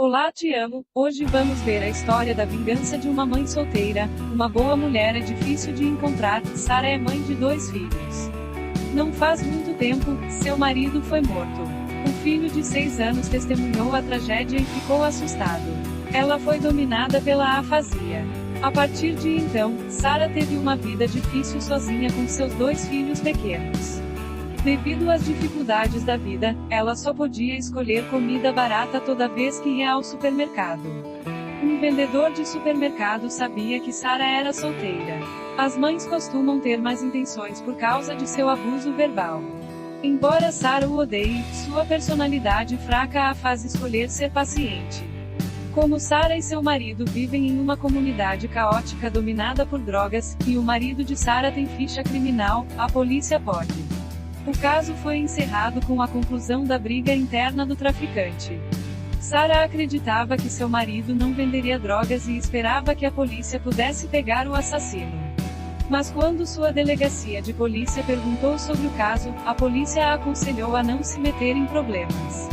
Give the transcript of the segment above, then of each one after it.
Olá, te amo. Hoje vamos ver a história da vingança de uma mãe solteira. Uma boa mulher é difícil de encontrar. Sara é mãe de 2 filhos. Não faz muito tempo, seu marido foi morto. O filho de 6 anos testemunhou a tragédia e ficou assustado. Ela foi dominada pela afasia. A partir de então, Sara teve uma vida difícil sozinha com seus 2 filhos pequenos. Devido às dificuldades da vida, ela só podia escolher comida barata toda vez que ia ao supermercado. Um vendedor de supermercado sabia que Sara era solteira. As mães costumam ter más intenções por causa de seu abuso verbal. Embora Sara o odeie, sua personalidade fraca a faz escolher ser paciente. Como Sara e seu marido vivem em uma comunidade caótica dominada por drogas, e o marido de Sara tem ficha criminal, a polícia pode. O caso foi encerrado com a conclusão da briga interna do traficante. Sara acreditava que seu marido não venderia drogas e esperava que a polícia pudesse pegar o assassino. Mas quando sua delegacia de polícia perguntou sobre o caso, a polícia a aconselhou a não se meter em problemas.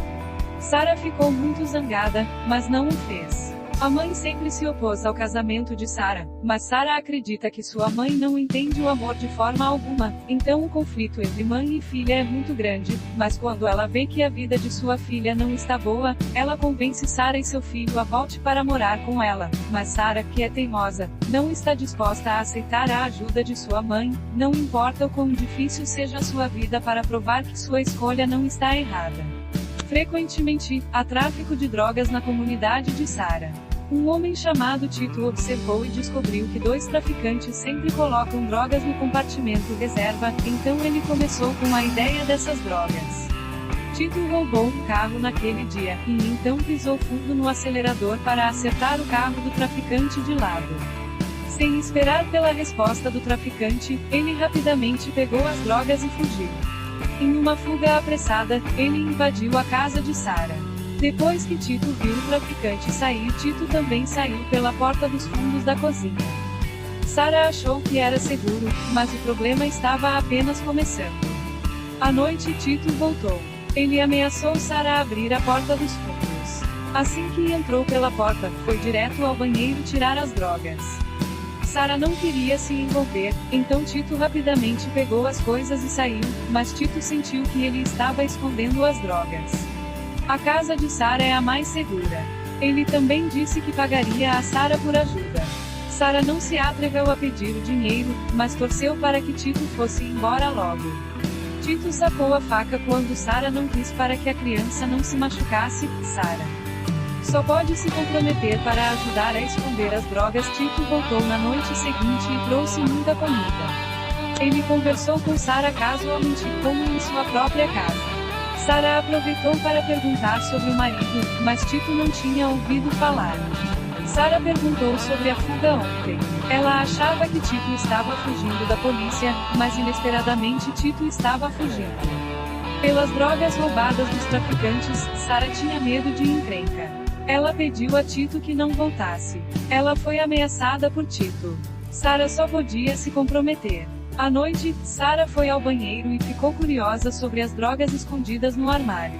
Sara ficou muito zangada, mas não o fez. A mãe sempre se opôs ao casamento de Sara, mas Sara acredita que sua mãe não entende o amor de forma alguma, então o conflito entre mãe e filha é muito grande, mas quando ela vê que a vida de sua filha não está boa, ela convence Sara e seu filho a volte para morar com ela, mas Sara, que é teimosa, não está disposta a aceitar a ajuda de sua mãe, não importa o quão difícil seja a sua vida para provar que sua escolha não está errada. Frequentemente, há tráfico de drogas na comunidade de Sara. Um homem chamado Tito observou e descobriu que 2 traficantes sempre colocam drogas no compartimento reserva, então ele começou com a ideia dessas drogas. Tito roubou um carro naquele dia, e então pisou fundo no acelerador para acertar o carro do traficante de lado. Sem esperar pela resposta do traficante, ele rapidamente pegou as drogas e fugiu. Em uma fuga apressada, ele invadiu a casa de Sara. Depois que Tito viu o traficante sair, Tito também saiu pela porta dos fundos da cozinha. Sara achou que era seguro, mas o problema estava apenas começando. À noite Tito voltou. Ele ameaçou Sara a abrir a porta dos fundos. Assim que entrou pela porta, foi direto ao banheiro tirar as drogas. Sara não queria se envolver, então Tito rapidamente pegou as coisas e saiu, mas Tito sentiu que ele estava escondendo as drogas. A casa de Sara é a mais segura. Ele também disse que pagaria a Sara por ajuda. Sara não se atreveu a pedir o dinheiro, mas torceu para que Tito fosse embora logo. Tito sacou a faca quando Sara não quis para que a criança não se machucasse. Sara só pode se comprometer para ajudar a esconder as drogas. Tito voltou na noite seguinte e trouxe muita comida. Ele conversou com Sara casualmente, como em sua própria casa. Sara aproveitou para perguntar sobre o marido, mas Tito não tinha ouvido falar. Sara perguntou sobre a fuga ontem. Ela achava que Tito estava fugindo da polícia, mas inesperadamente Tito estava fugindo. Pelas drogas roubadas dos traficantes, Sara tinha medo de encrenca. Ela pediu a Tito que não voltasse. Ela foi ameaçada por Tito. Sara só podia se comprometer. À noite, Sara foi ao banheiro e ficou curiosa sobre as drogas escondidas no armário.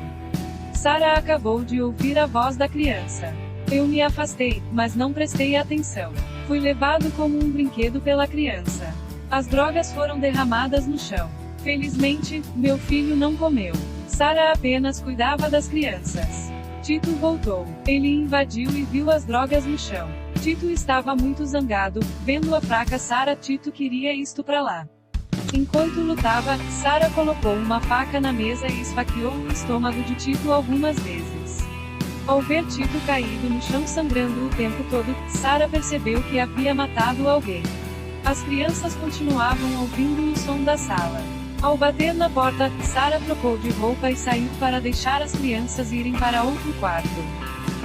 Sara acabou de ouvir a voz da criança. Eu me afastei, mas não prestei atenção. Fui levado como um brinquedo pela criança. As drogas foram derramadas no chão. Felizmente, meu filho não comeu. Sara apenas cuidava das crianças. Tito voltou. Ele invadiu e viu as drogas no chão. Tito estava muito zangado, vendo a fraca Sara. Tito queria estuprá-la. Enquanto lutava, Sara colocou uma faca na mesa e esfaqueou o estômago de Tito algumas vezes. Ao ver Tito caído no chão sangrando o tempo todo, Sara percebeu que havia matado alguém. As crianças continuavam ouvindo o som da sala. Ao bater na porta, Sara trocou de roupa e saiu para deixar as crianças irem para outro quarto.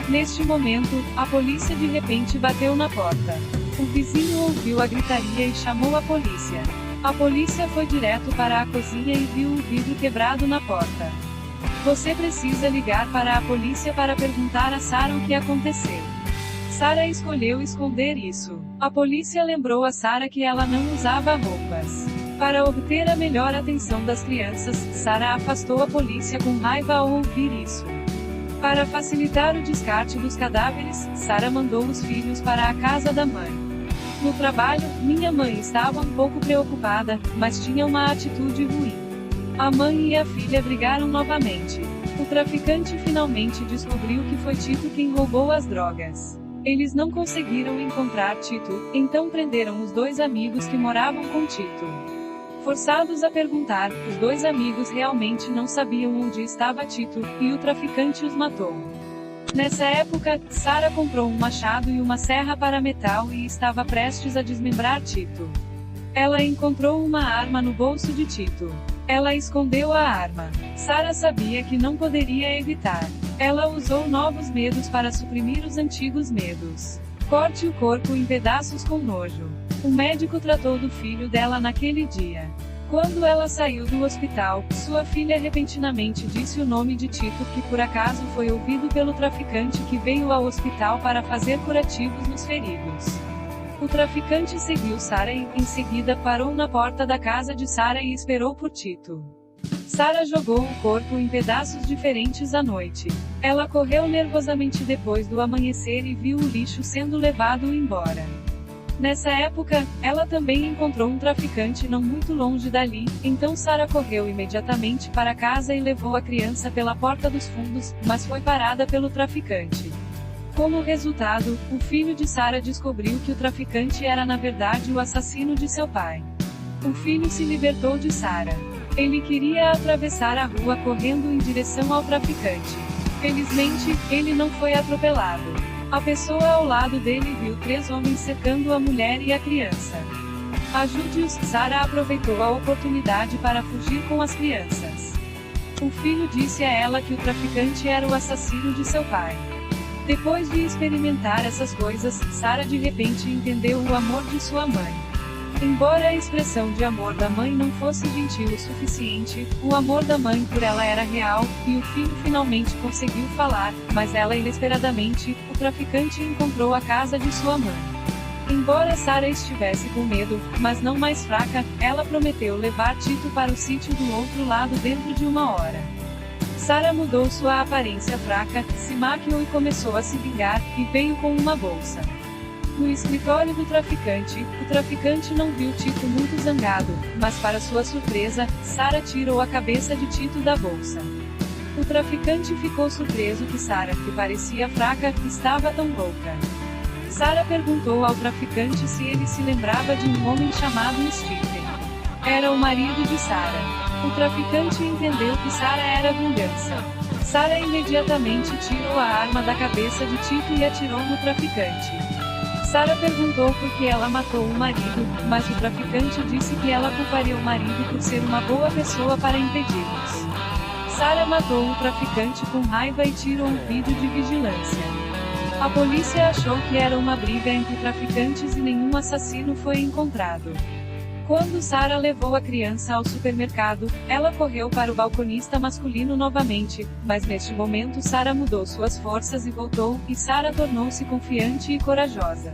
Neste momento, a polícia de repente bateu na porta. O vizinho ouviu a gritaria e chamou a polícia. A polícia foi direto para a cozinha e viu o vidro quebrado na porta. Você precisa ligar para a polícia para perguntar a Sara o que aconteceu. Sara escolheu esconder isso. A polícia lembrou a Sara que ela não usava roupas. Para obter a melhor atenção das crianças, Sara afastou a polícia com raiva ao ouvir isso. Para facilitar o descarte dos cadáveres, Sara mandou os filhos para a casa da mãe. No trabalho, minha mãe estava um pouco preocupada, mas tinha uma atitude ruim. A mãe e a filha brigaram novamente. O traficante finalmente descobriu que foi Tito quem roubou as drogas. Eles não conseguiram encontrar Tito, então prenderam os dois amigos que moravam com Tito. Forçados a perguntar, os dois amigos realmente não sabiam onde estava Tito, e o traficante os matou. Nessa época, Sara comprou um machado e uma serra para metal e estava prestes a desmembrar Tito. Ela encontrou uma arma no bolso de Tito. Ela escondeu a arma. Sara sabia que não poderia evitar. Ela usou novos medos para suprimir os antigos medos. Corte o corpo em pedaços com nojo. O médico tratou do filho dela naquele dia. Quando ela saiu do hospital, sua filha repentinamente disse o nome de Tito, que por acaso foi ouvido pelo traficante que veio ao hospital para fazer curativos nos feridos. O traficante seguiu Sara e, em seguida, parou na porta da casa de Sara e esperou por Tito. Sara jogou o corpo em pedaços diferentes à noite. Ela correu nervosamente depois do amanhecer e viu o lixo sendo levado embora. Nessa época, ela também encontrou um traficante não muito longe dali, então Sara correu imediatamente para casa e levou a criança pela porta dos fundos, mas foi parada pelo traficante. Como resultado, o filho de Sara descobriu que o traficante era na verdade o assassino de seu pai. O filho se libertou de Sara. Ele queria atravessar a rua correndo em direção ao traficante. Felizmente, ele não foi atropelado. A pessoa ao lado dele viu 3 homens cercando a mulher e a criança. Ajude-os. Sara aproveitou a oportunidade para fugir com as crianças. O filho disse a ela que o traficante era o assassino de seu pai. Depois de experimentar essas coisas, Sara de repente entendeu o amor de sua mãe. Embora a expressão de amor da mãe não fosse gentil o suficiente, o amor da mãe por ela era real, e o filho finalmente conseguiu falar, mas ela inesperadamente, o traficante encontrou a casa de sua mãe. Embora Sara estivesse com medo, mas não mais fraca, ela prometeu levar Tito para o sítio do outro lado dentro de 1 hora. Sara mudou sua aparência fraca, se maquiou e começou a se vingar, e veio com uma bolsa. No escritório do traficante, o traficante não viu Tito muito zangado, mas para sua surpresa, Sara tirou a cabeça de Tito da bolsa. O traficante ficou surpreso que Sara, que parecia fraca, estava tão louca. Sara perguntou ao traficante se ele se lembrava de um homem chamado Stephen. Era o marido de Sara. O traficante entendeu que Sara era vingança. Sara imediatamente tirou a arma da cabeça de Tito e atirou no traficante. Sara perguntou por que ela matou o marido, mas o traficante disse que ela culparia o marido por ser uma boa pessoa para impedi-los. Sara matou o traficante com raiva e tirou um vídeo de vigilância. A polícia achou que era uma briga entre traficantes e nenhum assassino foi encontrado. Quando Sara levou a criança ao supermercado, ela correu para o balconista masculino novamente, mas neste momento Sara mudou suas forças e voltou, e Sara tornou-se confiante e corajosa.